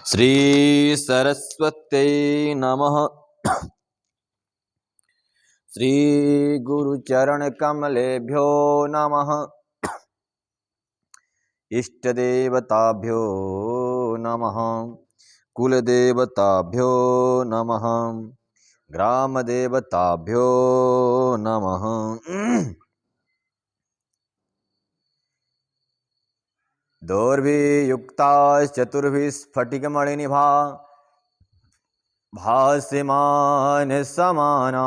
श्री सरस्वत्यै नमः। श्री गुरुचरण कमलेभ्यो नमः। इष्टदेवताभ्यो नमः। कुलदेवताभ्यो नमः। ग्रामदेवताभ्यो नमः। दोर्भिर्युक्ताश्चतुर्भिः स्फटिकमणिनिभा भासमान समाना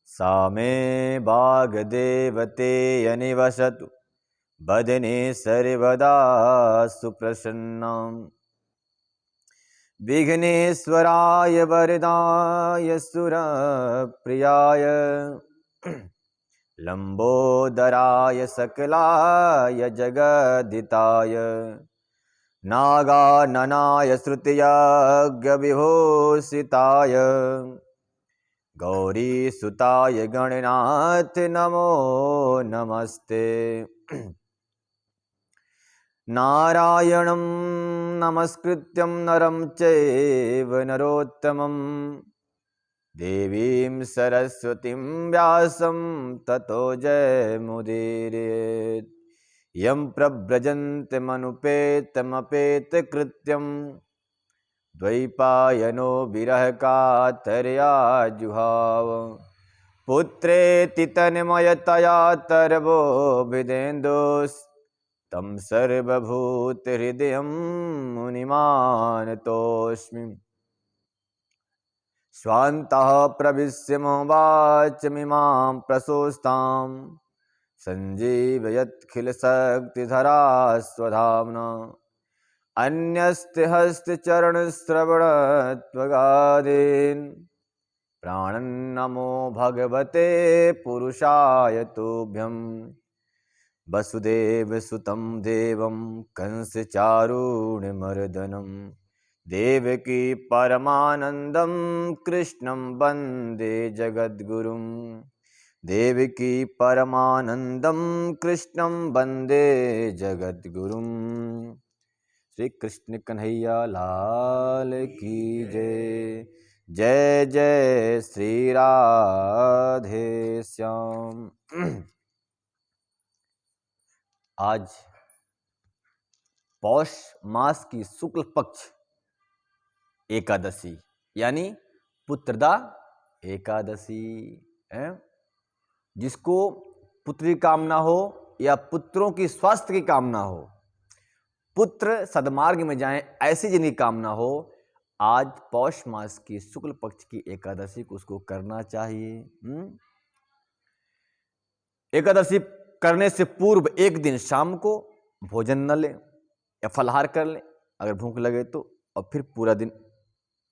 सा मे वाग्देवतेयनिवसतु वदने सर्वदा सुप्रसन्नम्। विघ्नेश्वराय वरदाय सुरप्रियाय लंबोदराय सकलाय जगदिताय नागाननाय श्रुतियज्ञविभूषिताय गौरीसुताय गणनाथ नमो नमस्ते। नारायणं नमस्कृत्यं नरं चैव नरोत्तमं देवीं सरस्वतीं व्यासं ततो जयमुदीरयेत्। यं प्रव्रजन्तमनुपेतमपेतकृत्यं द्वैपायनो विरहकातर्या जुहाव। पुत्रेति तन्मयतया तर्वोभिदेन्दुस्तं सर्वभूतहृदयं मुनिमानतोऽस्मि। स्वान्तः प्रविश्य मम वाचमिमां प्रशोस्तां सञ्जीवयत्खिलशक्तिधरा स्वधाम्ना। अन्यस्ते हस्तचरणश्रवणत्वगादीन् प्राणन्नमो भगवते पुरुषाय तुभ्यं। वसुदेवसुतं देवं कंसचारूणमर्दनं देवकी परमानन्दं कृष्णं वन्दे जगद्गुरुं। देवकी परमानन्दं कृष्णं वन्दे जगद्गुरुं। श्री कृष्ण कन्हैया लाल की जय। जय जय श्री राधे श्याम। आज पौष मास की शुक्ल पक्ष एकादशी यानी पुत्रदा एकादशी है। जिसको पुत्र की कामना हो या पुत्रों की स्वास्थ्य की कामना हो, पुत्र सद्मार्ग में जाएं, ऐसी जिनकी कामना हो, आज पौष मास की शुक्ल पक्ष की एकादशी को उसको करना चाहिए। एकादशी करने से पूर्व एक दिन शाम को भोजन न लें या फलाहार कर लें अगर भूख लगे तो, और फिर पूरा दिन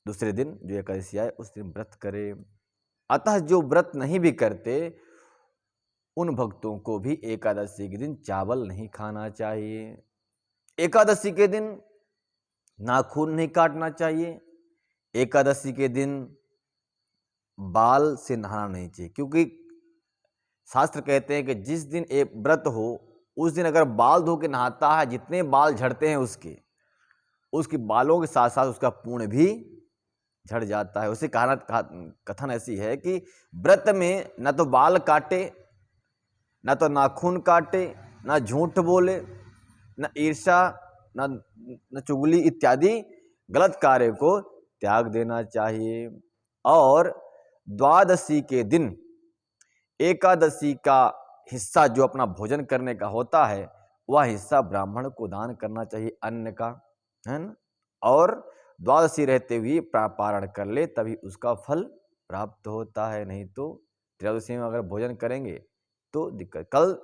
दूसरे दिन जो एकादशी आए उस दिन व्रत करें। अतः जो व्रत नहीं भी करते उन भक्तों को भी एकादशी के दिन चावल नहीं खाना चाहिए। एकादशी के दिन नाखून नहीं काटना चाहिए। एकादशी के दिन बाल से नहाना नहीं चाहिए, क्योंकि शास्त्र कहते हैं कि जिस दिन एक व्रत हो उस दिन अगर बाल धो के नहाता है, जितने बाल झड़ते हैं उसके बालों के साथ साथ उसका पुण्य भी झड़ जाता है। उसे कथन ऐसी है कि व्रत में न तो बाल काटे, न तो नाखून काटे, न झूठ बोले, न ईर्ष्या, न चुगली इत्यादि गलत कार्य को त्याग देना चाहिए। और द्वादशी के दिन एकादशी का हिस्सा जो अपना भोजन करने का होता है वह हिस्सा ब्राह्मण को दान करना चाहिए, अन्न का, है ना। और द्वादशी रहते हुए पारण कर ले तभी उसका फल प्राप्त होता है, नहीं तो त्रयोदशी में अगर भोजन करेंगे तो दिक्कत। कल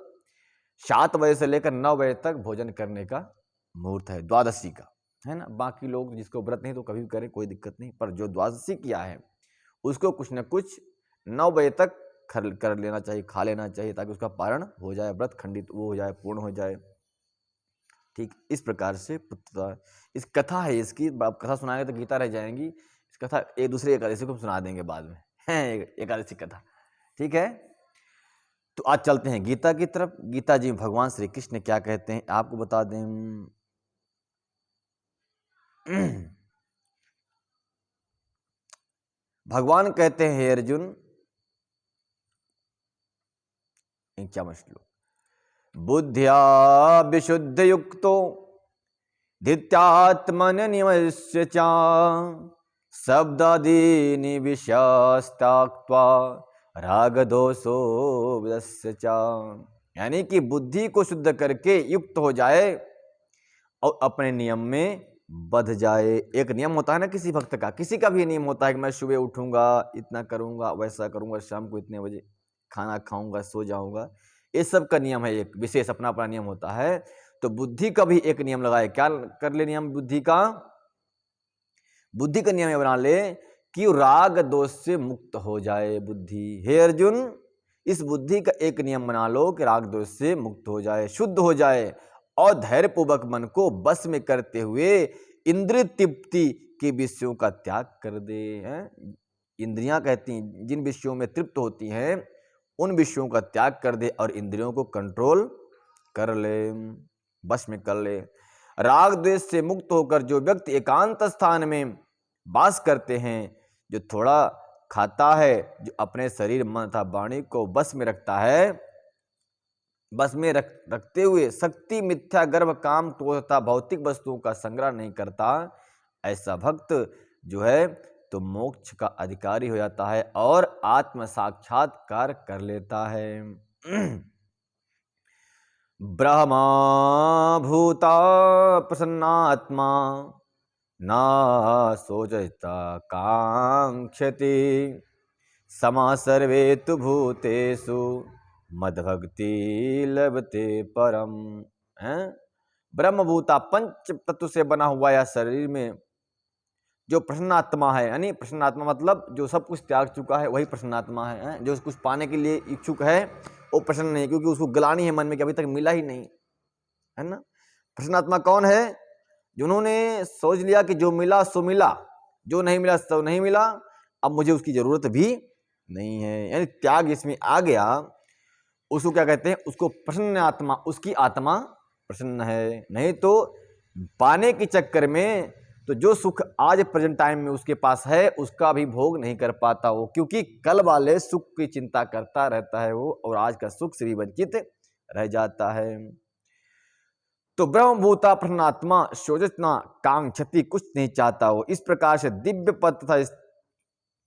7 बजे से लेकर 9 बजे तक भोजन करने का मुहूर्त है द्वादशी का, है ना। बाकी लोग जिसको व्रत नहीं तो कभी भी करें, कोई दिक्कत नहीं, पर जो द्वादशी किया है उसको कुछ न कुछ 9 बजे तक कर लेना चाहिए, खा लेना चाहिए, ताकि उसका पारण हो जाए, व्रत खंडित वो हो जाए, पूर्ण हो जाए। ठीक इस प्रकार से पुत्रदा इस कथा है, इसकी कथा सुनाएंगे तो गीता रह जाएंगी। इस कथा एक दूसरे एकादशी को सुना देंगे बाद में, है एकादशी कथा। ठीक है, तो आज चलते हैं गीता की तरफ। गीता जी भगवान श्री कृष्ण क्या कहते हैं आपको बता दें। भगवान कहते हैं, हे अर्जुन, क्या श्लोक, बुद्धिया विशुद्ध युक्तो धित्यात्मन्यवस्य च शब्दादीनि विषयास्त्याक्त्वा रागदोषो विदस्य च। यानी कि बुद्धि को शुद्ध करके युक्त हो जाए और अपने नियम में बध जाए। एक नियम होता है ना किसी भक्त का, किसी का भी नियम होता है कि मैं सुबह उठूंगा, इतना करूंगा, वैसा करूंगा, शाम को इतने बजे खाना खाऊंगा, सो जाऊंगा। ये सब का नियम है, एक विशेष अपना अपना नियम होता है। तो बुद्धि का भी एक नियम लगाए। क्या कर ले नियम बुद्धि का? बुद्धि का नियम बना ले कि राग दोष से मुक्त हो जाए बुद्धि। हे अर्जुन, इस बुद्धि का एक नियम बना लो कि राग दोष से मुक्त हो जाए, शुद्ध हो जाए, और धैर्यपूर्वक मन को बस में करते हुए इंद्रिय तृप्ति के विषयों का त्याग कर दे। इंद्रियां कहती हैं जिन विषयों में तृप्त होती हैं उन विषयों का त्याग कर दे और इंद्रियों को कंट्रोल कर ले, बस में कर ले। राग द्वेष से मुक्त होकर जो व्यक्ति एकांत स्थान में वास करते हैं, जो थोड़ा खाता है, जो अपने शरीर मन तथा वाणी को बस में रखता है, बस में रखते हुए शक्ति, मिथ्या, गर्व, काम, क्रोध तथा भौतिक वस्तुओं का संग्रह नहीं करता, ऐसा भक्त जो है तो मोक्ष का अधिकारी हो जाता है और आत्म साक्षात्कार कर लेता है। ब्रह्मा भूता प्रसन्नात्मा ना सोचता कांक्षति समा सर्वेतु भूतेषु मद्भक्ति लभते परम। ब्रह्मभूता पंच तत्व से बना हुआ यह शरीर में जो प्रसन्नात्मा है, यानी प्रसन्नात्मा मतलब जो सब कुछ त्याग चुका है वही प्रसन्नात्मा है। जो कुछ पाने के लिए इच्छुक है वो प्रसन्न नहीं, क्योंकि उसको ग्लानि है मन में कि अभी तक मिला ही नहीं, है ना। प्रसन्नात्मा कौन है? जिन्होंने सोच लिया कि जो मिला सो मिला, जो नहीं मिला सो नहीं मिला, अब मुझे उसकी जरूरत भी नहीं है, यानी त्याग इसमें आ गया। उसको क्या कहते हैं? उसको प्रसन्न आत्मा, उसकी आत्मा प्रसन्न है। नहीं तो पाने के चक्कर में तो जो सुख आज प्रेजेंट टाइम में उसके पास है उसका भी भोग नहीं कर पाता वो, क्योंकि कल वाले सुख की चिंता करता रहता है वो, और आज का सुख से भी वंचित रह जाता है। तो ब्रह्मभूता प्रसन्नात्मा शोचना कांक्षति, कुछ नहीं चाहता वो। इस प्रकार से दिव्य पद तथा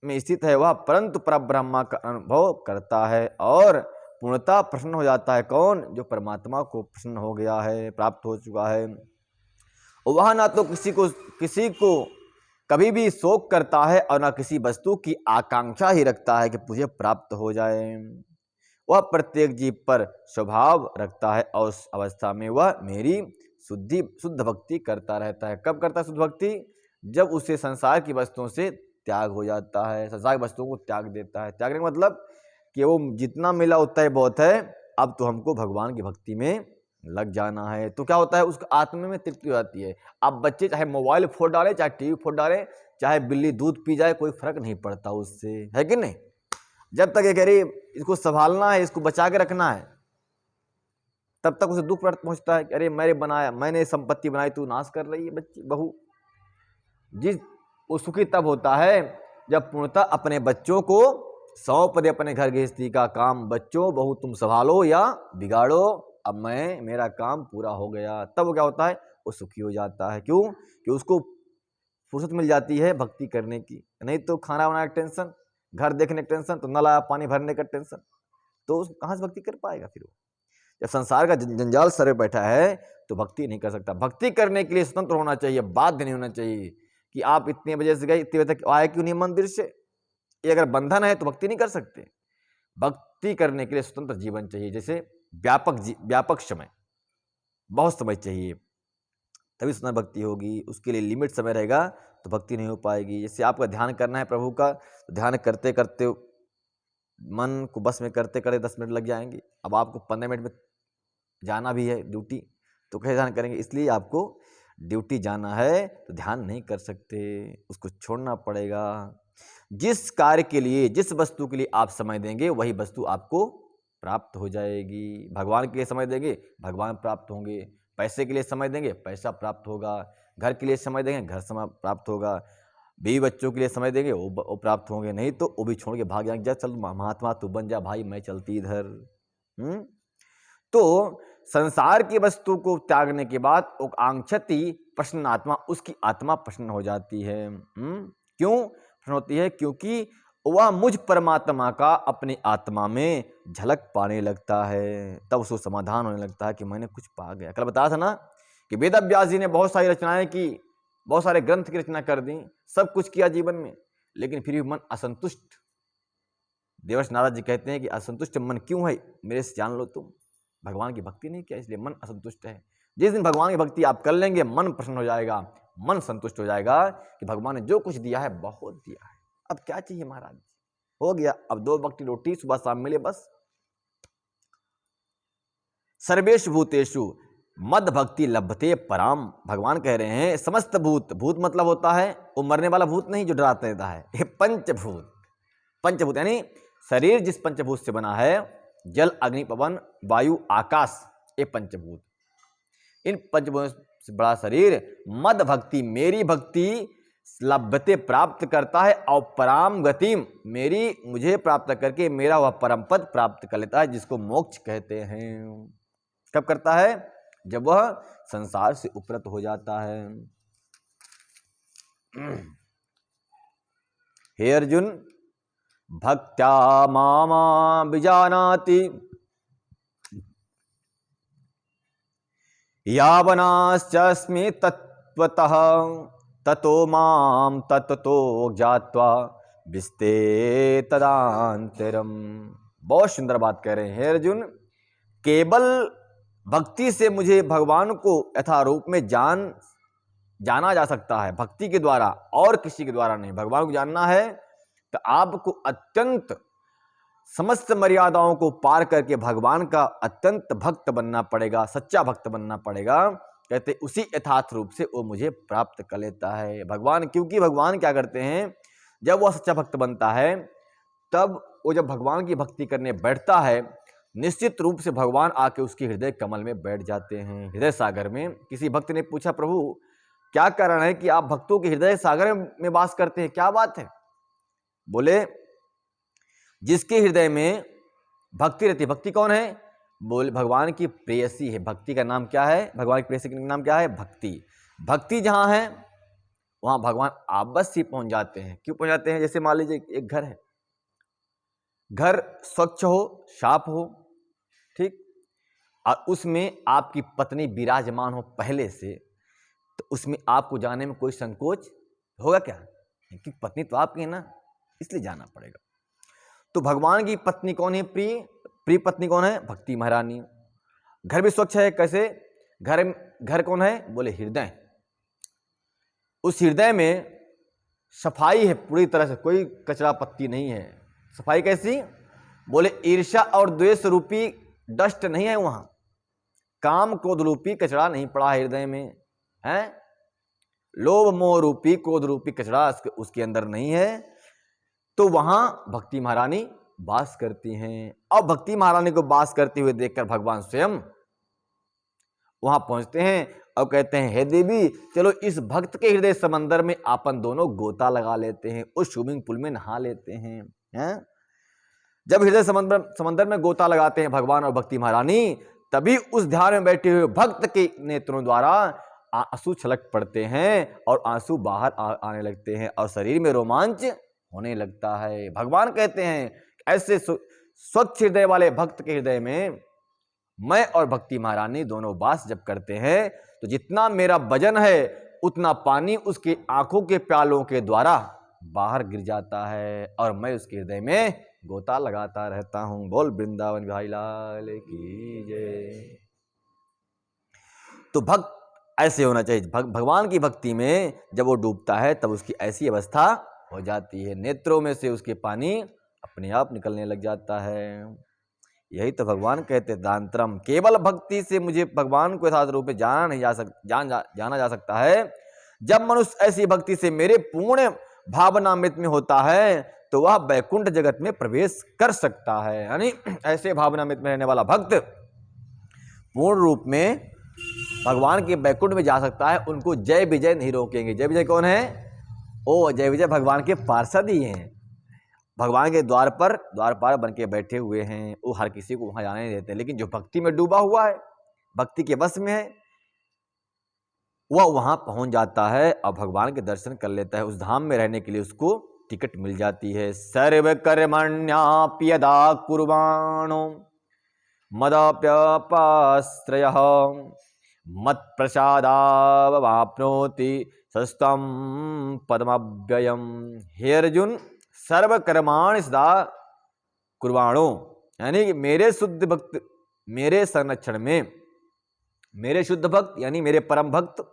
में स्थित है वह, परंतु परब्रह्मा का अनुभव करता है और पूर्णता प्रसन्न हो जाता है। कौन? जो परमात्मा को प्रसन्न हो गया है, प्राप्त हो चुका है। वह ना तो किसी को कभी भी शोक करता है और ना किसी वस्तु की आकांक्षा ही रखता है कि मुझे प्राप्त हो जाए। वह प्रत्येक जीव पर स्वभाव रखता है और उस अवस्था में वह मेरी शुद्ध भक्ति करता रहता है। कब करता है शुद्ध भक्ति? जब उसे संसार की वस्तुओं से त्याग हो जाता है, संसार की वस्तुओं को त्याग देता है। त्यागने का मतलब कि वो जितना मिला उतना ही बहुत है, अब तो हमको भगवान की भक्ति में लग जाना है। तो क्या होता है? उसको आत्मा में तृप्ति हो जाती है। अब बच्चे चाहे मोबाइल फोड़ डाले, चाहे टीवी फोड़ डाले, चाहे बिल्ली दूध पी जाए, कोई फर्क नहीं पड़ता उससे, है कि नहीं। जब तक ये कह रही इसको संभालना है, इसको बचा के रखना है, तब तक उसे दुख पहुंचता है कि अरे मैंने बनाया, मैंने संपत्ति बनाई, तू नाश कर रही है बच्ची बहू। वो सुखी तब होता है जब पूर्णतः अपने बच्चों को सौंप दे अपने घर गृहस्थी का काम। बच्चों बहू तुम संभालो या बिगाड़ो, अब मेरा काम पूरा हो गया। तब वो क्या होता है? वो सुखी हो जाता है। क्यों? कि उसको फुर्सत मिल जाती है भक्ति करने की। नहीं तो खाना बनाने का टेंशन, घर देखने का टेंशन, तो नल आया पानी भरने का टेंशन, तो कहाँ से भक्ति कर पाएगा फिर वो। जब संसार का जंजाल सर पे बैठा है तो भक्ति नहीं कर सकता। भक्ति करने के लिए स्वतंत्र होना चाहिए, बाध्य नहीं होना चाहिए कि आप इतने बजे से गए, इतने बजे तक आए क्यों नहीं मंदिर से। ये अगर बंधन है तो भक्ति नहीं कर सकते। भक्ति करने के लिए स्वतंत्र जीवन चाहिए, जैसे व्यापक समय, बहुत समय चाहिए, तभी स्वतंत्र भक्ति होगी। उसके लिए लिमिट समय रहेगा तो भक्ति नहीं हो पाएगी। जैसे आपका ध्यान करना है प्रभु का, तो ध्यान करते करते मन को बस में करते करते 10 मिनट लग जाएंगे। अब आपको 15 मिनट में जाना भी है ड्यूटी, तो कैसे ध्यान करेंगे? इसलिए आपको ड्यूटी जाना है तो ध्यान नहीं कर सकते, उसको छोड़ना पड़ेगा। जिस कार्य के लिए, जिस वस्तु के लिए आप समय देंगे वही वस्तु आपको प्राप्त हो जाएगी। भगवान के लिए समय देंगे, भगवान प्राप्त होंगे। पैसे के लिए समय देंगे, पैसा प्राप्त होगा। घर के लिए समय देंगे, घर समय प्राप्त होगा। बीवी बच्चों के लिए समय देंगे, वो प्राप्त होंगे। नहीं तो वो भी छोड़ के भाग जाएंगे, जा चल महात्मा तू बन जा भाई, मैं चलती इधर। तो संसार की वस्तु को त्यागने के बाद आंक्षति प्रसन्न आत्मा, उसकी आत्मा प्रसन्न हो जाती है। क्यों प्रसन्न होती है? क्योंकि वह मुझ परमात्मा का अपनी आत्मा में झलक पाने लगता है। तब उसको समाधान होने लगता है कि मैंने कुछ पा गया। कल बताया था ना कि वेद व्यास जी ने बहुत सारी रचनाएं की, बहुत सारे ग्रंथ की रचना कर दी, सब कुछ किया जीवन में, लेकिन फिर भी मन असंतुष्ट। देवर्षि नारद जी कहते हैं कि असंतुष्ट मन क्यों है, मेरे से जान लो तुम। भगवान की भक्ति नहीं किया इसलिए मन असंतुष्ट है। जिस दिन भगवान की भक्ति आप कर लेंगे, मन प्रसन्न हो जाएगा, मन संतुष्ट हो जाएगा कि भगवान ने जो कुछ दिया है बहुत दिया है, अब क्या चाहिए महाराज, हो गया। अब 2 वक्त की रोटी सुबह शाम मिले बस। सर्वेषु भूतेषु मद भक्ति लभते पराम। भगवान कह रहे हैं समस्त भूत, भूत मतलब होता है वो मरने वाला भूत नहीं जो डराते रहता है, ये पंचभूत। पंचभूत यानी शरीर जिस पंचभूत से बना है, जल अग्नि पवन वायु आकाश, ये पंचभूत। इन पंचभूत से बड़ा शरीर मद भक्ति, मेरी भक्ति लभते प्राप्त करता है, और पराम गतिम, मुझे प्राप्त करके मेरा वह परम पद प्राप्त कर लेता है, जिसको मोक्ष कहते हैं। कब करता है? जब वह संसार से उपरत हो जाता है। हे अर्जुन, भक्त्या मामा विजानाति यावनास्मि तत्त्वतः ततो माम तत्तो ज्ञात्वा विस्ते तदांतरम। बहुत सुंदर बात कह रहे हैं। हे अर्जुन, केवल भक्ति से मुझे भगवान को यथारूप में जाना जा सकता है, भक्ति के द्वारा, और किसी के द्वारा नहीं। भगवान को जानना है तो आपको अत्यंत समस्त मर्यादाओं को पार करके भगवान का अत्यंत भक्त बनना पड़ेगा, सच्चा भक्त बनना पड़ेगा। कहते उसी यथार्थ रूप से वो मुझे प्राप्त कर लेता है भगवान। क्योंकि भगवान क्या करते हैं, जब वह सच्चा भक्त बनता है, तब वो जब भगवान की भक्ति करने बैठता है, निश्चित रूप से भगवान आके उसके हृदय कमल में बैठ जाते हैं, हृदय सागर में। किसी भक्त ने पूछा, प्रभु क्या कारण है कि आप भक्तों के हृदय सागर में वास करते हैं, क्या बात है? बोले, जिसके हृदय में भक्ति रहती है। भक्ति कौन है? बोले भगवान की प्रेयसी है। भक्ति का नाम क्या है? भगवान की प्रेयसी का नाम क्या है? भक्ति। भक्ति जहां है वहां भगवान अवश्य ही पहुंच जाते हैं। क्यों पहुंच जाते हैं? जैसे मान लीजिए एक घर है, घर स्वच्छ हो, साफ हो, ठीक, और उसमें आपकी पत्नी विराजमान हो पहले से, तो उसमें आपको जाने में कोई संकोच होगा क्या? क्योंकि पत्नी तो आपकी है ना, इसलिए जाना पड़ेगा। तो भगवान की पत्नी कौन है? प्रिय पत्नी कौन है? भक्ति महारानी। घर भी स्वच्छ है, कैसे? घर कौन है? बोले हृदय। उस हृदय में सफाई है पूरी तरह से, कोई कचरा पत्ती नहीं है। सफाई कैसी? बोले ईर्ष्या और द्वेष रूपी डस्ट नहीं है वहां, काम क्रोध रूपी कचरा नहीं पड़ा है हृदय में, है? लोभ मोह रूपी क्रोध रूपी कचरा उसके अंदर नहीं है। तो वहां भक्ति महारानी वास करती हैं। और भक्ति महारानी को वास करते हुए देखकर भगवान स्वयं वहां पहुंचते हैं और कहते हैं, हे देवी, चलो इस भक्त के हृदय समंदर में अपन दोनों गोता लगा लेते हैं, उस स्विमिंग पूल में नहा लेते हैं, हैं? जब हृदय समंदर में गोता लगाते हैं भगवान और भक्ति महारानी, तभी उस ध्यान में बैठे हुए भक्त के नेत्रों द्वारा आंसू छलक पड़ते हैं और आंसू बाहर आने लगते हैं और शरीर में रोमांच होने लगता है। भगवान कहते हैं ऐसे स्वच्छ हृदय वाले भक्त के हृदय में मैं और भक्ति महारानी दोनों वास जब करते हैं, तो जितना मेरा वजन है उतना पानी उसकी आंखों के प्यालों के द्वारा बाहर गिर जाता है और मैं उसके हृदय में गोता लगाता रहता हूं। बोल वृंदावन बिहारी लाल की जय। तो भक्त ऐसे होना चाहिए। भगवान की भक्ति में जब वो डूबता है तब उसकी ऐसी अवस्था हो जाती है, नेत्रों में से उसके पानी अपने आप निकलने लग जाता है। यही तो भगवान कहते हैं, दांतरम, केवल भक्ति से मुझे भगवान को यथार्थ रूप में जाना जा सकता है। जब मनुष्य ऐसी भक्ति से मेरे पूर्ण भावनामृत में होता है तो वह वैकुंठ जगत में प्रवेश कर सकता है। यानी ऐसे भावनामृत में रहने वाला भक्त पूर्ण रूप में भगवान के बैकुंठ में जा सकता है, उनको जय विजय नहीं रोकेंगे। जय विजय कौन है? ओ जय विजय भगवान के पार्षद ही हैं, भगवान के द्वारपाल बन के बैठे हुए हैं। वो हर किसी को वहां जाने नहीं देते, लेकिन जो भक्ति में डूबा हुआ है, भक्ति के बस में है, वह वहां पहुंच जाता है और भगवान के दर्शन कर लेता है। उस धाम में रहने के लिए उसको टिकट मिल जाती है। सर्व कर्मण्याप्यदा कुर्वाणो मदप्यपाश्रयः मत प्रसादावाप्नोति सस्तम पद्मव्ययम। हे अर्जुन, सर्व कर्माणि सदा कुर्वाणो, यानी कि मेरे शुद्ध भक्त, मेरे संरक्षण में, मेरे शुद्ध भक्त यानी मेरे परम भक्त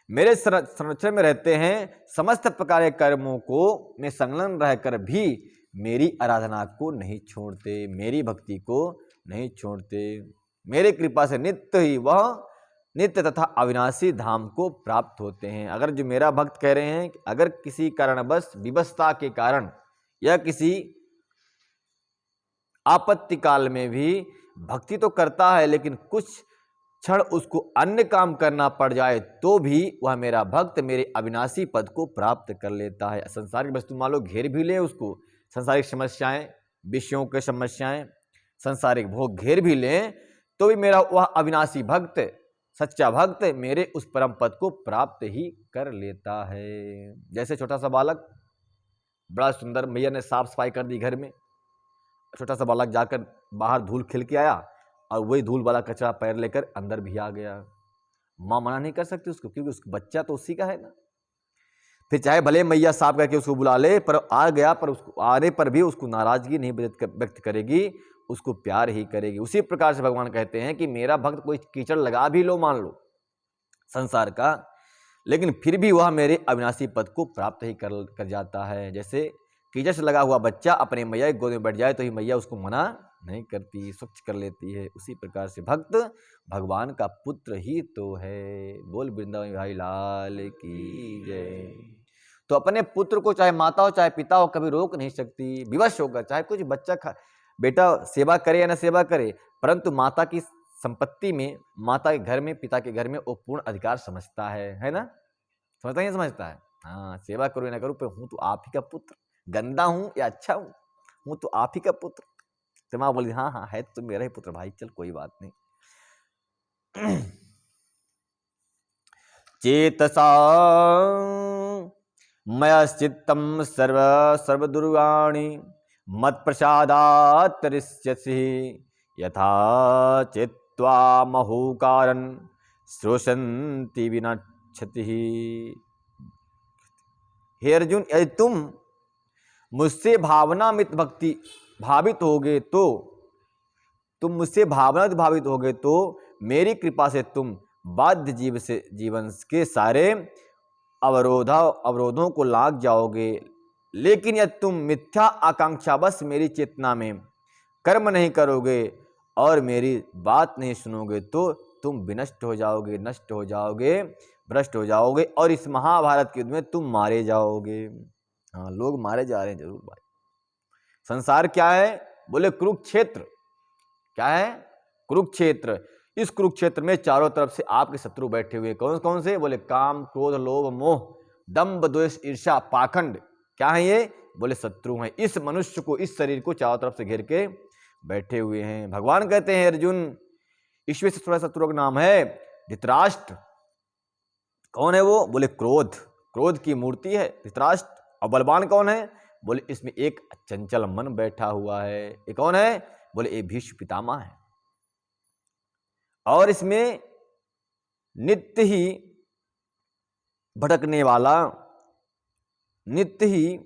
मेरे संरक्षण में रहते हैं। समस्त प्रकार के कर्मों को में संलग्न रहकर भी मेरी आराधना को नहीं छोड़ते, मेरी भक्ति को नहीं छोड़ते। मेरे कृपा से नित्य ही वह नित्य तथा अविनाशी धाम को प्राप्त होते हैं। अगर जो मेरा भक्त कह रहे हैं कि अगर किसी कारणवश विवशता के कारण या किसी आपत्ति काल में भी भक्ति तो करता है, लेकिन कुछ क्षण उसको अन्य काम करना पड़ जाए तो भी वह मेरा भक्त मेरे अविनाशी पद को प्राप्त कर लेता है। संसारिक वस्तु मान लो घेर भी ले उसको, संसारिक समस्याएं, विषयों के समस्याएं, संसारिक भोग घेर भी लें तो भी मेरा वह अविनाशी भक्त, सच्चा भक्त मेरे उस परम पद को प्राप्त ही कर लेता है। जैसे छोटा सा बालक, बड़ा सुंदर मैया ने साफ सफाई कर दी घर में, छोटा सा बालक जाकर बाहर धूल खिल के आया और वही धूल वाला कचरा पैर लेकर अंदर भी आ गया। माँ मना नहीं कर सकती उसको, क्योंकि उसका बच्चा तो उसी का है ना। फिर चाहे भले मैया साफ करके उसको बुला ले, पर आ गया, पर उसको आने पर भी उसको नाराजगी नहीं व्यक्त करेगी, उसको प्यार ही करेगी। उसी प्रकार से भगवान कहते हैं कि मेरा भक्त कोई कीचड़ लगा भी लो, मान लो संसार का, लेकिन फिर भी वह मेरे अविनाशी पद को प्राप्त ही कर जाता है। जैसे कीचड़ से लगा हुआ बच्चा अपने मैया की गोद में बैठ जाए तो ही मैया उसको मना नहीं करती, स्वच्छ कर लेती है। उसी प्रकार से भक्त भगवान का पुत्र ही तो है। बोल वृंदावन भाई लाल की जय। तो अपने पुत्र को चाहे माता हो चाहे पिता हो कभी रोक नहीं सकती, विवश होकर, चाहे कुछ बच्चा बेटा सेवा करे या ना सेवा करे, परंतु माता की संपत्ति में, माता के घर में, पिता के घर में वो पूर्ण अधिकार समझता है ना? समझता ही समझता है। हाँ, सेवा करो या ना करो, पर हूँ तो आप ही का पुत्र, गंदा हूं या अच्छा हूं तो आप ही का पुत्र। तो माँ बोली हाँ हाँ है तो मेरा ही पुत्र भाई, चल कोई बात नहीं। चेतसा मयश्चित्तम सर्वदुर्गाणि मत प्रसादात् तरिष्यसि यथा चित्वा महुकारन् श्रोषन्ति विनश्यति। हे अर्जुन, यदि तुम मुझसे भावनामित भक्ति भावित होगे तो, तुम मुझसे भावनामित भावित होगे तो मेरी कृपा से तुम बाध्य जीवन के सारे अवरोधों को लांघ जाओगे। लेकिन यदि तुम मिथ्या आकांक्षा बस मेरी चेतना में कर्म नहीं करोगे और मेरी बात नहीं सुनोगे तो तुम विनष्ट हो जाओगे, नष्ट हो जाओगे, भ्रष्ट हो जाओगे और इस महाभारत के युद्ध में तुम मारे जाओगे। हाँ, लोग मारे जा रहे हैं जरूर भाई। संसार क्या है? बोले कुरुक्षेत्र। क्या है? कुरुक्षेत्र। इस कुरुक्षेत्र में चारों तरफ से आपके शत्रु बैठे हुए। कौन कौन से? बोले काम, क्रोध, लोभ, मोह, दंभ, द्वेष, ईर्ष्या, पाखंड। क्या है ये? बोले शत्रु हैं। इस मनुष्य को, इस शरीर को चारों तरफ से घेर के बैठे हुए हैं। भगवान कहते हैं अर्जुन, ईश्वर से थोड़ा शत्रु का नाम है धृतराष्ट्र। कौन है वो? बोले क्रोध। क्रोध की मूर्ति है धृतराष्ट्र। और बलवान कौन है? बोले इसमें एक चंचल मन बैठा हुआ है। ये कौन है? बोले ये भीष्म पितामह है। और इसमें नित्य ही भटकने वाला, नित्य ही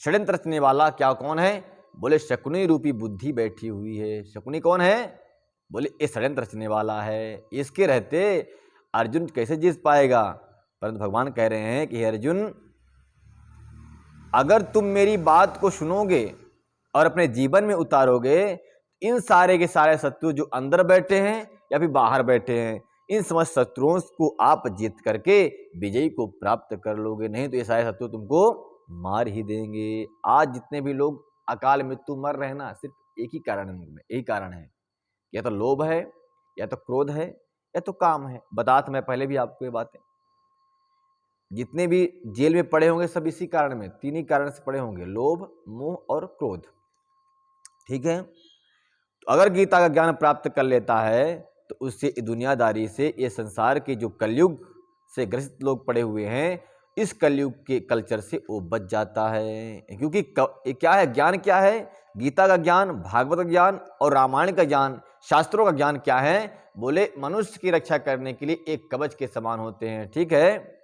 षड्यंत्र रचने वाला क्या कौन है? बोले शकुनी रूपी बुद्धि बैठी हुई है। शकुनी कौन है? बोले ये षड्यंत्र रचने वाला है। इसके रहते अर्जुन कैसे जीत पाएगा? परंतु भगवान कह रहे हैं कि हे अर्जुन, अगर तुम मेरी बात को सुनोगे और अपने जीवन में उतारोगे, इन सारे के सारे शत्रु जो अंदर बैठे हैं या फिर बाहर बैठे हैं, इन समस्त शत्रुओं को आप जीत करके विजयी को प्राप्त कर लोगे। नहीं तो ये सारे शत्रु तुमको मार ही देंगे। आज जितने भी लोग अकाल मृत्यु मर रहे हैं ना, सिर्फ एक ही कारण है, या तो लोभ है, या तो क्रोध है, या तो काम है। बताया था मैं पहले भी आपको ये बातें, जितने भी जेल में पड़े होंगे सब इसी कारण में, 3 ही कारण से पड़े होंगे, लोभ, मोह और क्रोध। ठीक है, तो अगर गीता का ज्ञान प्राप्त कर लेता है तो उससे दुनियादारी से, ये संसार के जो कलयुग से ग्रसित लोग पड़े हुए हैं, इस कलयुग के कल्चर से वो बच जाता है। क्योंकि क्या है ज्ञान, क्या है? गीता का ज्ञान, भागवत का ज्ञान और रामायण का ज्ञान, शास्त्रों का ज्ञान क्या है? बोले मनुष्य की रक्षा करने के लिए एक कवच के समान होते हैं। ठीक है,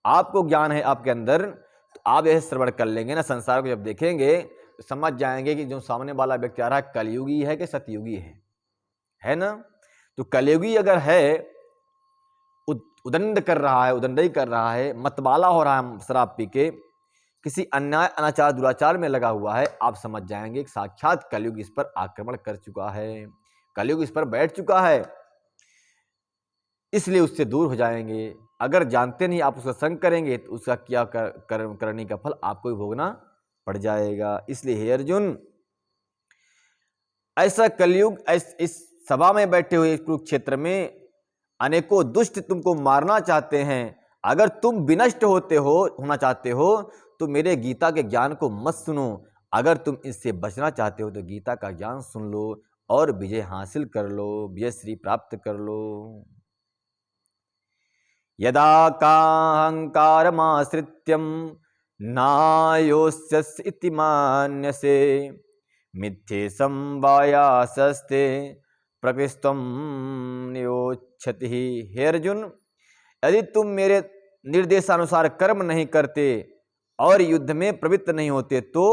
आपको ज्ञान है आपके अंदर, तो आप यह श्रवण कर लेंगे ना, संसार को जब देखेंगे तो समझ जाएंगे कि जो सामने वाला व्यक्ति आ रहा है कलयुगी है कि सतयुगी है ना। तो कलयुगी अगर है, उदंड कर रहा है, उदंडई कर रहा है, मतवाला हो रहा है, शराब पी के किसी अन्याय, अनाचार, दुराचार में लगा हुआ है, आप समझ जाएंगे कि साक्षात कलयुग इस पर आक्रमण कर चुका है, कलयुग इस पर बैठ चुका है, इसलिए उससे दूर हो जाएंगे। अगर जानते नहीं आप उसका संग करेंगे तो उसका क्या करने का फल आपको ही भोगना पड़ जाएगा। इसलिए हे अर्जुन, ऐसा कलयुग, इस सभा में बैठे हुए कुरुक्षेत्र में अनेकों दुष्ट तुमको मारना चाहते हैं। अगर तुम विनष्ट होना चाहते हो तो मेरे गीता के ज्ञान को मत सुनो। अगर तुम इससे बचना चाहते हो तो गीता का ज्ञान सुन लो और विजय हासिल कर लो, विजय श्री प्राप्त कर लो। यदा काहंकारमाश्रित्यम नायोस्यस्य इति मान्यसे मिथ्ये संवायासस्ते प्रकृष्टम नियोच्छति। हे अर्जुन, यदि तुम मेरे निर्देशानुसार कर्म नहीं करते और युद्ध में प्रवृत्त नहीं होते तो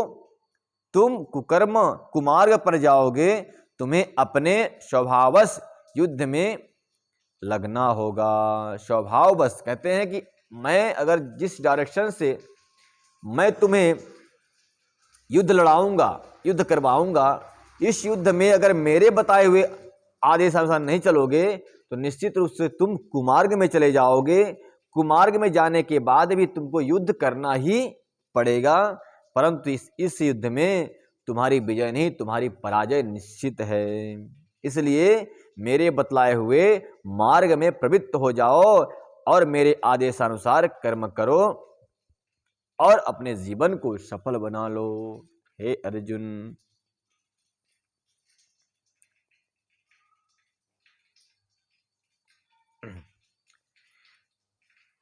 तुम कुकर्म कुमार्ग पर जाओगे, तुम्हें अपने स्वभावश युद्ध में लगना होगा। स्वभाव बस कहते हैं कि मैं अगर जिस डायरेक्शन से मैं तुम्हें युद्ध लड़ाऊंगा, युद्ध करवाऊंगा, इस युद्ध में अगर मेरे बताए हुए आदेशानुसार नहीं चलोगे तो निश्चित रूप से तुम कुमार्ग में चले जाओगे। कुमार्ग में जाने के बाद भी तुमको युद्ध करना ही पड़ेगा, परंतु इस युद्ध में तुम्हारी विजय नहीं, तुम्हारी पराजय निश्चित है। इसलिए मेरे बतलाए हुए मार्ग में प्रवृत्त हो जाओ और मेरे आदेशानुसार कर्म करो और अपने जीवन को सफल बना लो। हे अर्जुन,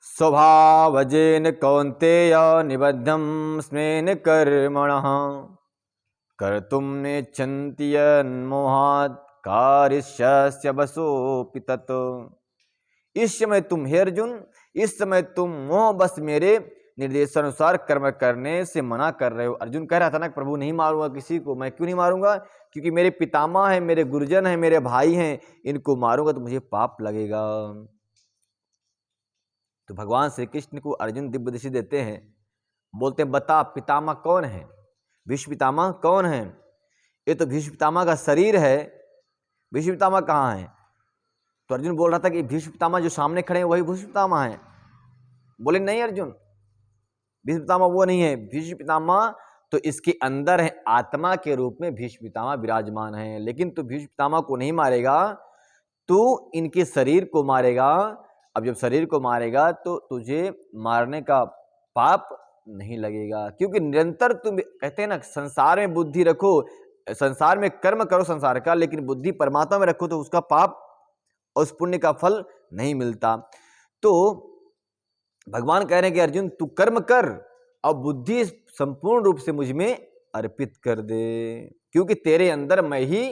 स्वभावजेन कौन्तेय निबद्धं स्मेन कर्मणः कर्तुं नेच्छन्ति यन्मोहात् कारिष्यस्य वशोऽपि तत्। इस समय तुम, हे अर्जुन, इस समय तुम मोह बस मेरे निर्देशानुसार कर्म करने से मना कर रहे हो। अर्जुन कह रहा था ना, प्रभु नहीं मारूंगा किसी को। मैं क्यों नहीं मारूंगा? क्योंकि मेरे पितामह हैं, मेरे गुरुजन हैं, मेरे भाई हैं, इनको मारूंगा तो मुझे पाप लगेगा। तो भगवान श्री कृष्ण को अर्जुन दिव्य दृष्टि देते हैं, बोलते हैं बता पितामह कौन है? भीष्म पितामह कौन है? ये तो भीष्म पितामह का शरीर है, भीष्म पितामह कहाँ है? तो अर्जुन बोल रहा था कि भीष्म पितामह जो सामने खड़े हैं वही भीष्म पितामह है। बोले नहीं अर्जुन, भीष्म पितामह वो नहीं है। भीष्म पितामह तो इसके अंदर है, आत्मा के रूप में भीष्म पितामह विराजमान है। लेकिन तू भीष्म पितामह को नहीं मारेगा, तू इनके शरीर को मारेगा। अब जब शरीर को मारेगा तो तुझे मारने का पाप नहीं लगेगा, क्योंकि निरंतर तुम कहते हैं ना, संसार में बुद्धि रखो, संसार में कर्म करो संसार का, लेकिन बुद्धि परमात्मा में रखो तो उसका पाप और उस पुण्य का फल नहीं मिलता। तो भगवान कह रहे हैं कि अर्जुन तू कर्म कर और बुद्धि संपूर्ण रूप से मुझ में अर्पित कर दे, क्योंकि तेरे अंदर मैं ही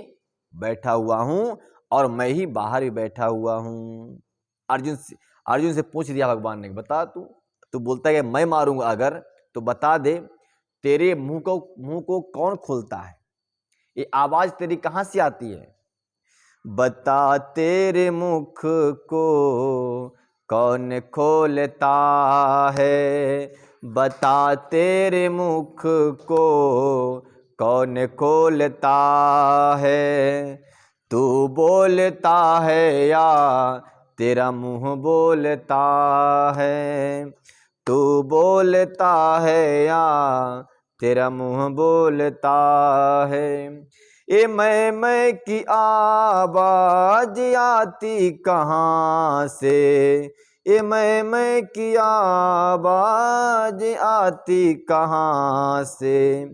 बैठा हुआ हूं और मैं ही बाहर भी बैठा हुआ हूं। अर्जुन से पूछ दिया भगवान ने, बता तू बोलता है कि मैं मारूंगा अगर, तो बता दे तेरे मुंह को कौन खोलता है? ये आवाज तेरी कहां से आती है? बता तेरे मुख को कौन खोलता है? बता तेरे मुख को कौन खोलता है? तू बोलता है या तेरा मुंह बोलता है? तू बोलता है या तेरा मुंह बोलता है? ये मैं की आवाज आती कहाँ से, ये मैं की आवाज आती कहाँ से,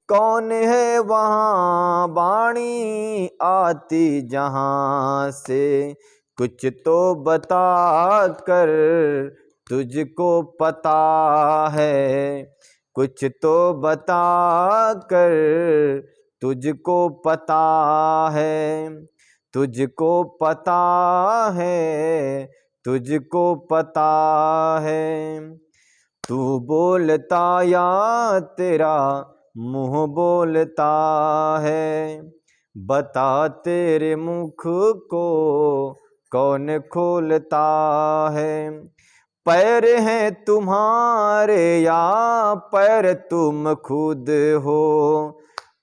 कौन है वहाँ वाणी आती जहाँ से, कुछ तो बता कर तुझको पता है, कुछ तो बता कर तुझको पता है, तुझको पता है, तुझको पता है, तू बोलता या तेरा मुंह बोलता है, बता तेरे मुख को कौन खोलता है, पैर हैं तुम्हारे या पैर तुम खुद हो,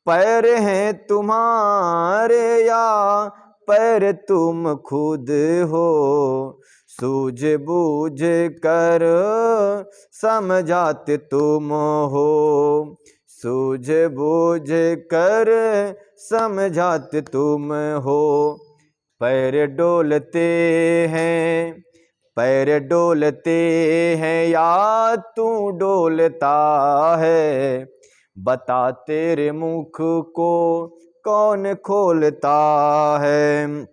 पैर हैं तुम्हारे या पैर तुम खुद हो, सूझ बूझ कर समझाते तुम हो, सूझ बूझ कर समझाते तुम हो, पैर डोलते हैं, पैर डोलते हैं या तू डोलता है, बता तेरे मुख को कौन खोलता है,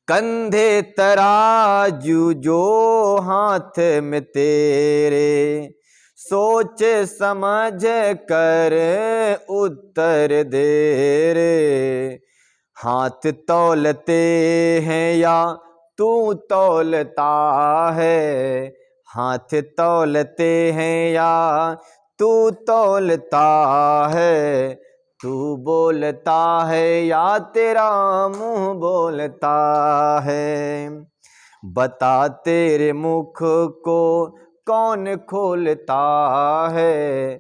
कंधे तराजू जो हाथ में तेरे, सोच समझ कर उत्तर दे रे, हाथ तौलते हैं या तू तौलता है, हाथ तौलते हैं या तू तौलता है, तू बोलता है या तेरा मुंह बोलता है, बता तेरे मुख को कौन खोलता है,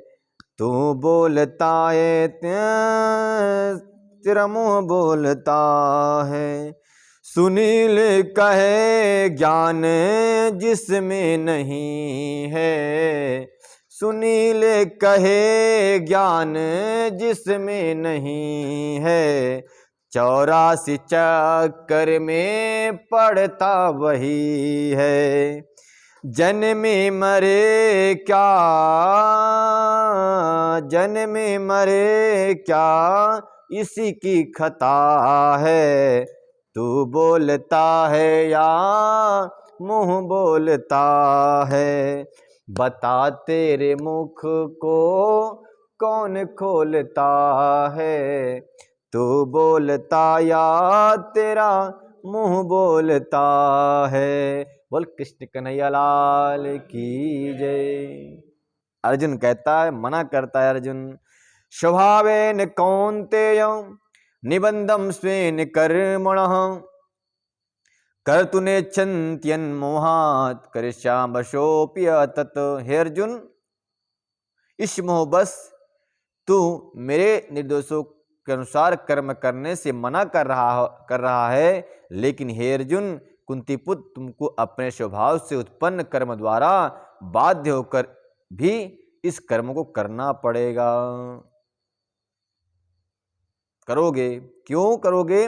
तू बोलता है तेरा मुंह बोलता है, सुनील कहे ज्ञान जिसमें नहीं है, सुनील कहे ज्ञान जिसमें नहीं है, 84 चक्कर में पड़ता वही है, जन्मे मरे क्या, जन्मे मरे क्या इसी की खता है, तू बोलता है या मुंह बोलता है, बता तेरे मुख को कौन खोलता है, तू बोलता या तेरा मुंह बोलता है। बोल कृष्ण कन्हैया लाल की जय। अर्जुन कहता है, मना करता है अर्जुन, स्वभावेन कौन्तेय निबंधं स्वेन कर्मणः कर्तुं नेच्छन्त्यन्मोहात् करिष्यामि वशोऽप्यतत्। हे अर्जुन, इस मोहबस तू मेरे निर्देशों के अनुसार कर्म करने से मना कर रहा है, लेकिन हे अर्जुन, कुंती पुत्र, तुमको अपने स्वभाव से उत्पन्न कर्म द्वारा बाध्य होकर भी इस कर्म को करना पड़ेगा। करोगे? क्यों करोगे?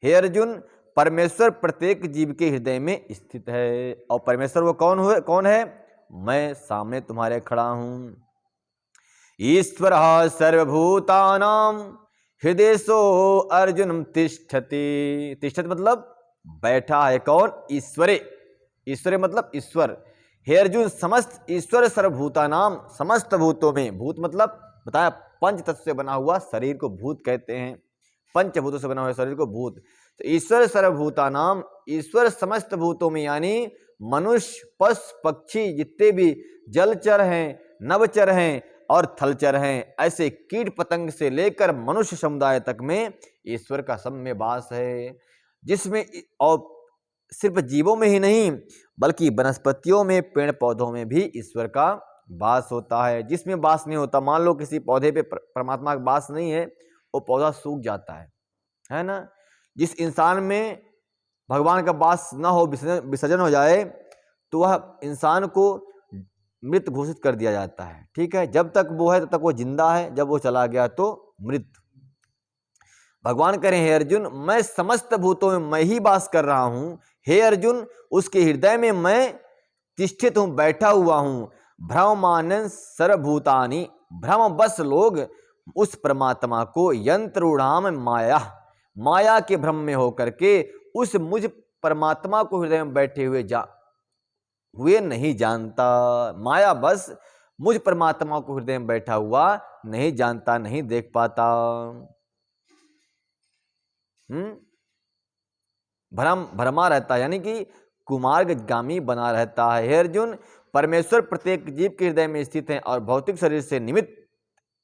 हे अर्जुन, परमेश्वर प्रत्येक जीव के हृदय में स्थित है, और परमेश्वर वो कौन है? मैं सामने तुम्हारे खड़ा हूं। ईश्वर सर्वभूतानां हृदयसो अर्जुन तिष्ठति। तिष्ठति मतलब बैठा है। कौन? ईश्वरे। ईश्वरे मतलब ईश्वर। हे अर्जुन, समस्त ईश्वर सर्वभूतानाम, समस्त भूतों में, भूत मतलब बताया पंच तत्व से बना हुआ शरीर को भूत कहते हैं, पंचभूतों से बना हुआ शरीर को भूत। तो ईश्वर सर्वभूतानाम, ईश्वर समस्त भूतों में, यानी मनुष्य, पशु, पक्षी, जितने भी जलचर हैं, नवचर हैं और थलचर हैं, ऐसे कीट पतंग से लेकर मनुष्य समुदाय तक में ईश्वर का सब में वास है, जिसमें, और सिर्फ जीवों में ही नहीं बल्कि वनस्पतियों में, पेड़ पौधों में भी ईश्वर का वास होता है। जिसमें वास नहीं होता, मान लो किसी पौधे पे परमात्मा का वास नहीं है, वो पौधा सूख जाता है ना। जिस इंसान में भगवान का वास ना हो, विसर्जन हो जाए, तो वह इंसान को मृत घोषित कर दिया जाता है। ठीक है, जब तक वो है तब तक वो जिंदा है, जब वो चला गया तो मृत। भगवान कह रहे हैं, हे अर्जुन, मैं समस्त भूतों में मैं ही वास कर रहा हूं। हे अर्जुन, उसके हृदय में मैं तिष्ठित हूं, बैठा हुआ हूं। भ्रममानन सर्वभूतानि, भ्रम बस लोग उस परमात्मा को यंत्रूढ़ाम माया, माया के भ्रम में होकर के उस मुझ परमात्मा को हृदय में बैठे हुए नहीं जानता। माया बस मुझ परमात्मा को हृदय में बैठा हुआ नहीं जानता, नहीं देख पाता। भ्रम भ्रमा रहता है, यानी कि कुमार्गगामी बना रहता है। हे अर्जुन, परमेश्वर प्रत्येक जीव के हृदय में स्थित है और भौतिक शरीर से निमित्त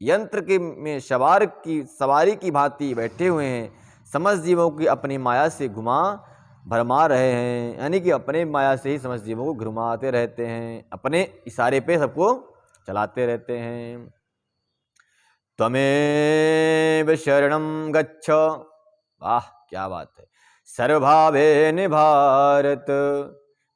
यंत्र के में सवारी की भांति बैठे हुए हैं। समस्त जीवों की अपनी माया से भरमा रहे हैं, यानी कि अपने माया से ही समस्त जीवों को घुमाते रहते हैं, अपने इशारे पे सबको चलाते रहते हैं। त्वमेव शरणं गच्छ, वाह क्या बात है। सर्वभावेन भारत,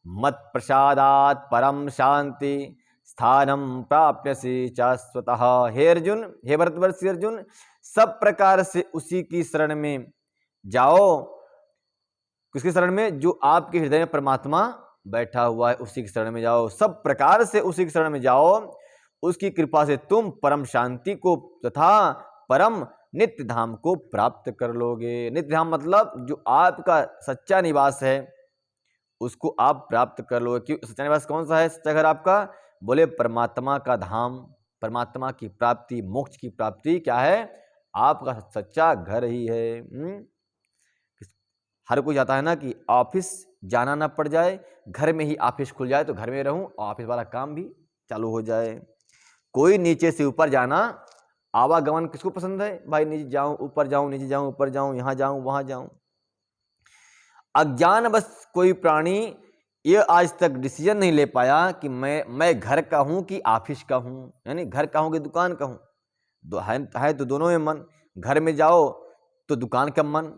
मत प्रसादात परम शांति स्थानम प्राप्यसि शाश्वतः। हे अर्जुन, हे भरतवर्षी अर्जुन, सब प्रकार से उसी की शरण में जाओ। किसकी शरण में? जो आपके हृदय में परमात्मा बैठा हुआ है, उसी की शरण में जाओ। सब प्रकार से उसी की शरण में जाओ, उसकी कृपा से तुम परम शांति को तथा परम नित्य धाम को प्राप्त कर लोगे। नित्य धाम मतलब जो आपका सच्चा निवास है उसको आप प्राप्त कर लोगे। क्यों? सच्चा निवास कौन सा है? सच्चा घर आपका? बोले परमात्मा का धाम, परमात्मा की प्राप्ति, मोक्ष की प्राप्ति क्या है? आपका सच्चा घर ही है। हर कोई चाहता है ना कि ऑफिस जाना ना पड़ जाए, घर में ही ऑफिस खुल जाए तो घर में रहूं और ऑफिस वाला काम भी चालू हो जाए। कोई नीचे से ऊपर जाना, आवागमन किसको पसंद है भाई? नीचे जाऊं, ऊपर जाऊं, नीचे जाऊं, ऊपर जाऊं, यहां जाऊं, वहां जाऊं। अज्ञान बस कोई प्राणी ये आज तक डिसीजन नहीं ले पाया कि मैं घर का हूं कि ऑफिस का हूं, यानी घर का हूं कि दुकान का हूं। है तो दोनों में मन। घर में जाओ तो दुकान का मन,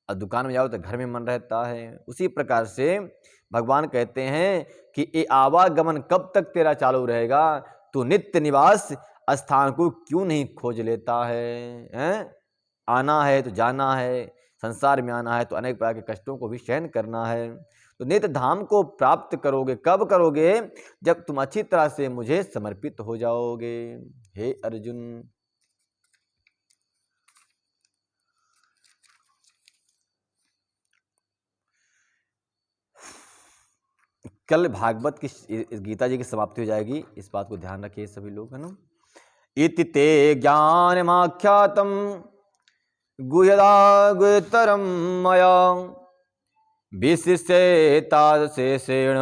और दुकान में जाओ तो घर में मन रहता है। उसी प्रकार से भगवान कहते हैं कि ये आवागमन कब तक तेरा चालू रहेगा? तो नित्य निवास स्थान को क्यों नहीं खोज लेता है? आना है तो जाना है, संसार में आना है तो अनेक प्रकार के कष्टों को भी सहन करना है। तो नित्य धाम को प्राप्त करोगे कब करोगे? जब तुम अच्छी तरह से मुझे समर्पित हो जाओगे। हे अर्जुन, कल भागवत की गीता जी की समाप्ति हो जाएगी, इस बात को ध्यान रखिए सभी लोग, है ना। इति ते ज्ञानमाख्यातं गुह्यदा गुह्यतरं मया विशिष्येतादशेषेण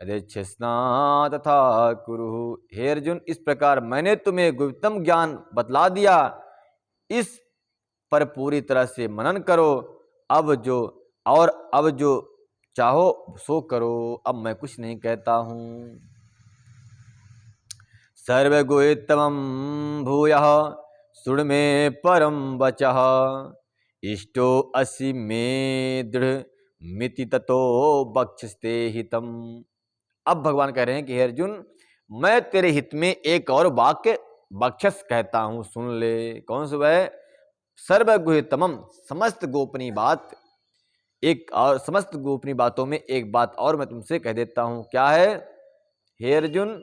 यदेच्छिस्ना तथा कुरु। हे अर्जुन, इस प्रकार मैंने तुम्हें गुप्तम ज्ञान बतला दिया, इस पर पूरी तरह से मनन करो। अब जो चाहो सो करो, अब मैं कुछ नहीं कहता हूं। सर्वगुह्यतमं भूयः शृणु मे परम वचः, इष्टो असि मे दृढ़ मिति ततो बक्षस्ते हितम। अब भगवान कह रहे हैं कि हे अर्जुन, मैं तेरे हित में एक और वाक्य बक्षस कहता हूं, सुन ले। कौन सा है? सर्वगुह्यतमम, समस्त गोपनीय बात, एक और समस्त गोपनीय बातों में एक बात और मैं तुमसे कह देता हूं। क्या है? हे अर्जुन,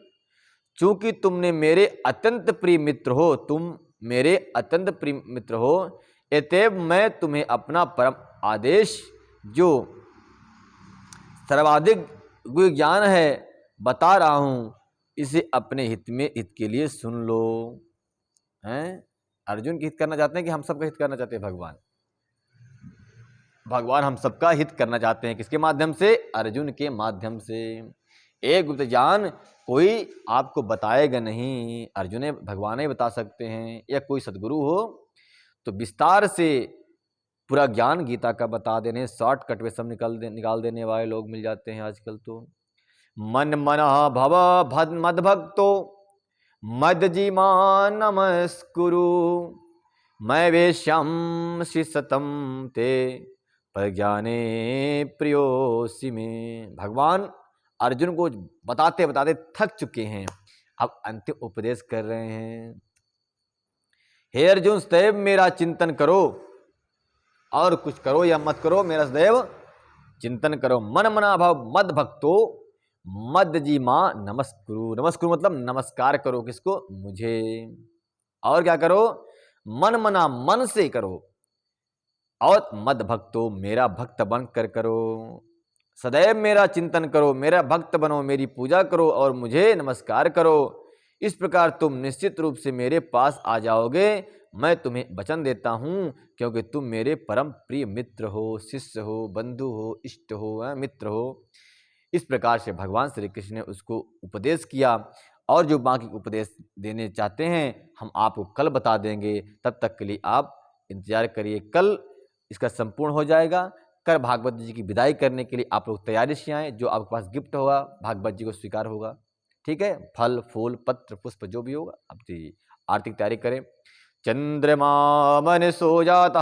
चूंकि तुमने मेरे अत्यंत प्रिय मित्र हो, तुम मेरे अत्यंत प्रिय मित्र हो, अतएव मैं तुम्हें अपना परम आदेश जो सर्वाधिक ज्ञान है बता रहा हूं, इसे अपने हित के लिए सुन लो। हैं? अर्जुन की हित करना चाहते हैं कि हम सबका हित करना चाहते हैं? भगवान हम सबका हित करना चाहते हैं। किसके माध्यम से? अर्जुन के माध्यम से। एक गुप्त ज्ञान कोई आपको बताएगा नहीं, अर्जुन भगवान ही बता सकते हैं, या कोई सदगुरु हो तो विस्तार से पूरा ज्ञान गीता का बता देने, शॉर्टकट में सब निकाल देने वाले लोग मिल जाते हैं आजकल। तो मन मना भव मद भक्तो मदजीमा नमस्कुरु, मैं वेश्यम सतम ते प्रज्ञाने प्रियोसी में। भगवान अर्जुन को बताते बताते थक चुके हैं, अब अंतिम उपदेश कर रहे हैं। हे अर्जुन, सदैव मेरा चिंतन करो, और कुछ करो या मत करो, मेरा सदैव चिंतन करो। मन मना भव मद भक्तो मद जी माँ नमस्कुरु। नमस्कुरु मतलब नमस्कार करो, किसको? मुझे। और क्या करो? मन मना मन से करो, और मद भक्तो मेरा भक्त बन कर करो। सदैव मेरा चिंतन करो, मेरा भक्त बनो, मेरी पूजा करो और मुझे नमस्कार करो। इस प्रकार तुम निश्चित रूप से मेरे पास आ जाओगे। मैं तुम्हें वचन देता हूं, क्योंकि तुम मेरे परम प्रिय मित्र हो, शिष्य हो, बंधु हो, इष्ट हो, मित्र हो। इस प्रकार से भगवान श्री कृष्ण ने उसको उपदेश किया, और जो बाकी उपदेश देने चाहते हैं हम आपको कल बता देंगे। तब तक के लिए आप इंतजार करिए, कल इसका संपूर्ण हो जाएगा। कल भागवत जी की विदाई करने के लिए आप लोग तैयारी से आएँ। जो आपके पास गिफ्ट होगा भागवत जी को स्वीकार होगा, ठीक है? फल फूल पत्र पुष्प जो भी होगा आप दीजिए। आरती की तैयारी करें। चंद्रमा मन सो जाता